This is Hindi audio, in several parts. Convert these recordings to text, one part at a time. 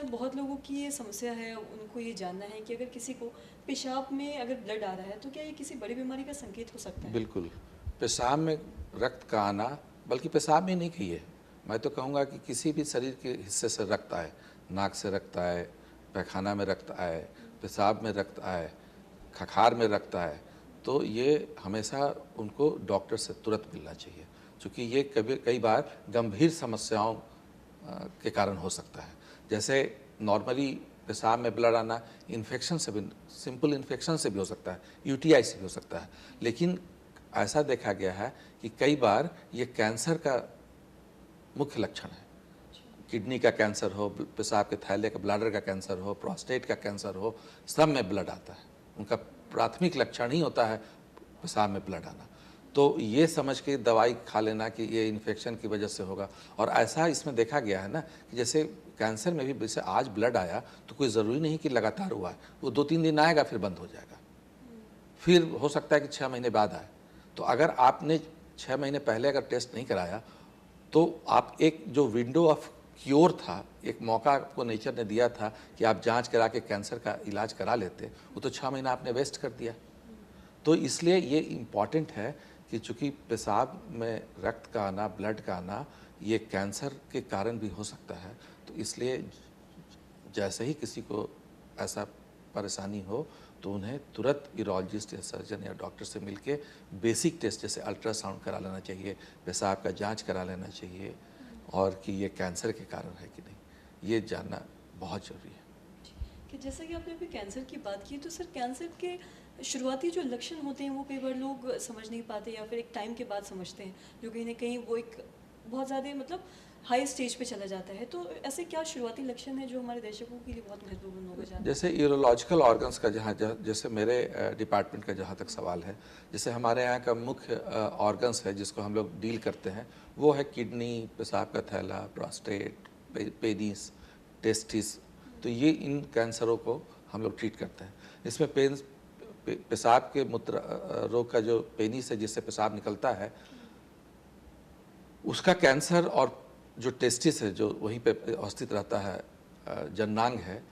बहुत लोगों की ये समस्या है, उनको ये जानना है कि अगर किसी को पेशाब में अगर ब्लड आ रहा है, तो क्या ये किसी बड़ी बीमारी का संकेत हो सकता है? बिल्कुल, पेशाब में रक्त का आना, बल्कि पेशाब में नहीं कहिए, मैं तो कहूँगा कि किसी भी शरीर के हिस्से से रक्त आए, नाक से रक्त आए, पैखाना में रक्त आए, पेशाब में रक्त आए, खखार में रक्त आए, तो ये हमेशा उनको डॉक्टर से तुरंत मिलना चाहिए, क्योंकि ये कई बार गंभीर समस्याओं के कारण हो सकता है। जैसे नॉर्मली पेशाब में ब्लड आना इन्फेक्शन से भी, सिंपल इन्फेक्शन से भी हो सकता है, यूटीआई से भी हो सकता है, लेकिन ऐसा देखा गया है कि कई बार ये कैंसर का मुख्य लक्षण है। किडनी का कैंसर हो, पेशाब के थैले का, ब्लैडर का कैंसर हो, प्रोस्टेट का कैंसर हो, सब में ब्लड आता है। उनका प्राथमिक लक्षण ही होता है पेशाब में ब्लड आना। तो ये समझ के दवाई खा लेना कि ये इन्फेक्शन की वजह से होगा, और ऐसा इसमें देखा गया है ना कि जैसे कैंसर में भी जैसे आज ब्लड आया तो कोई ज़रूरी नहीं कि लगातार हुआ है, वो 2-3 दिन आएगा फिर बंद हो जाएगा, फिर हो सकता है कि 6 महीने बाद आए। तो अगर आपने 6 महीने पहले अगर टेस्ट नहीं कराया, तो आप एक जो विंडो ऑफ क्योर था, एक मौका आपको नेचर ने दिया था कि आप जांच करा के कैंसर का इलाज करा लेते, वो तो 6 महीना आपने वेस्ट कर दिया। तो इसलिए ये इम्पॉर्टेंट है कि चूँकि पेशाब में रक्त का आना, ब्लड का आना, ये कैंसर के कारण भी हो सकता है, तो इसलिए जैसे ही किसी को ऐसा परेशानी हो तो उन्हें तुरंत यूरोलॉजिस्ट या सर्जन या डॉक्टर से मिलके बेसिक टेस्ट जैसे अल्ट्रासाउंड करा लेना चाहिए, पेशाब का जांच करा लेना चाहिए, और कि ये कैंसर के कारण है कि नहीं, ये जानना बहुत ज़रूरी है। कि जैसा कि आपने अभी कैंसर की बात की, तो सर कैंसर के शुरुआती जो लक्षण होते हैं वो कई बार लोग समझ नहीं पाते या फिर एक टाइम के बाद समझते हैं, जो कहीं ना कहीं वो एक बहुत ज़्यादा मतलब हाई स्टेज पे चला जाता है। तो ऐसे क्या शुरुआती लक्षण है जो हमारे दर्शकों के लिए बहुत महत्वपूर्ण होगा जानना? जैसे यूरोलॉजिकल ऑर्गन्स का जैसे मेरे डिपार्टमेंट का जहाँ तक सवाल है, जैसे हमारे यहाँ का मुख्य ऑर्गन्स है जिसको हम लोग डील करते हैं, वो है किडनी, पेशाब का थैला, प्रोस्टेट, पेनिस, टेस्टिस। तो ये इन कैंसरों को हम लोग ट्रीट करते हैं। इसमें पेशाब के मूत्र रोग का जो पेनिस है जिससे पेशाब निकलता है, उसका कैंसर, और जो टेस्टिस है जो वहीं पे अवस्थित रहता है, जननांग है,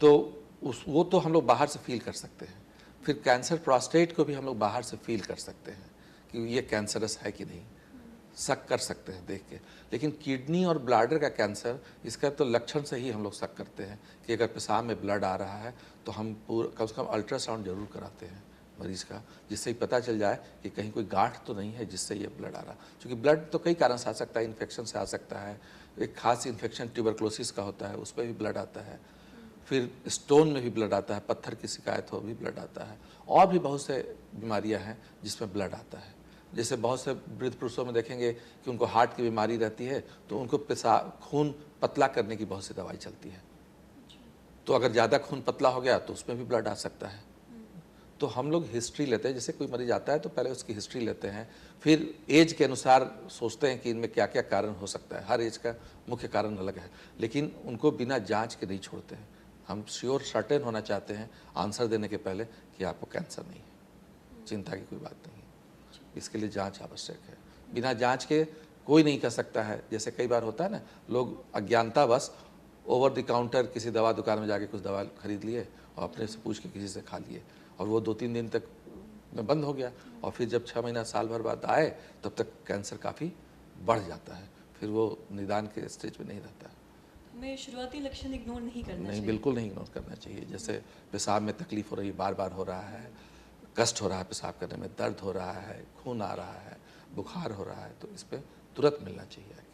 तो वो तो हम लोग बाहर से फील कर सकते हैं। फिर कैंसर प्रोस्टेट को भी हम लोग बाहर से फील कर सकते हैं कि ये कैंसरस है कि नहीं, शक कर सकते हैं देख के। लेकिन किडनी और ब्लैडर का कैंसर, इसका तो लक्षण से ही हम लोग शक करते हैं कि अगर पेशाब में ब्लड आ रहा है तो हम पूरा कम से कम अल्ट्रासाउंड जरूर कराते हैं मरीज़ का, जिससे ही पता चल जाए कि कहीं कोई गांठ तो नहीं है जिससे ये ब्लड आ रहा। क्योंकि ब्लड तो कई कारण से आ सकता है, इन्फेक्शन से आ सकता है, एक खास इन्फेक्शन ट्यूबरक्लोसिस का होता है, उस पर भी ब्लड आता है, फिर स्टोन में भी ब्लड आता है, पत्थर की शिकायत हो भी ब्लड आता है, और भी बहुत से बीमारियां हैं जिसमें ब्लड आता है। जैसे बहुत से वृद्ध पुरुषों में देखेंगे कि उनको हार्ट की बीमारी रहती है, तो उनको पेशाब खून पतला करने की बहुत सी दवाई चलती है, तो अगर ज़्यादा खून पतला हो गया तो उसमें भी ब्लड आ सकता है। तो हम लोग हिस्ट्री लेते हैं, जैसे कोई मरीज आता है तो पहले उसकी हिस्ट्री लेते हैं, फिर एज के अनुसार सोचते हैं कि इनमें क्या क्या कारण हो सकता है। हर एज का मुख्य कारण अलग है, लेकिन उनको बिना जांच के नहीं छोड़ते हैं। हम श्योर सर्टेन होना चाहते हैं आंसर देने के पहले कि आपको कैंसर नहीं है, चिंता की कोई बात नहीं है। इसके लिए जांच आवश्यक है, बिना जांच के कोई नहीं कर सकता है। जैसे कई बार होता है ना, लोग अज्ञानतावश ओवर द काउंटर किसी दवा दुकान में जाके कुछ दवा खरीद लिए और अपने से पूछ के किसी से खा लिए, और वो 2-3 दिन तक में बंद हो गया, और फिर जब 6 महीना साल भर बाद आए तब तक कैंसर काफ़ी बढ़ जाता है, फिर वो निदान के स्टेज पे नहीं रहता। हमें शुरुआती लक्षण इग्नोर नहीं करना नहीं, चाहिए। बिल्कुल नहीं इग्नोर करना चाहिए। जैसे पेशाब में तकलीफ हो रही है, बार बार हो रहा है, कष्ट हो रहा है, पेशाब करने में दर्द हो रहा है, खून आ रहा है, बुखार हो रहा है, तो इस पर तुरंत मिलना चाहिए।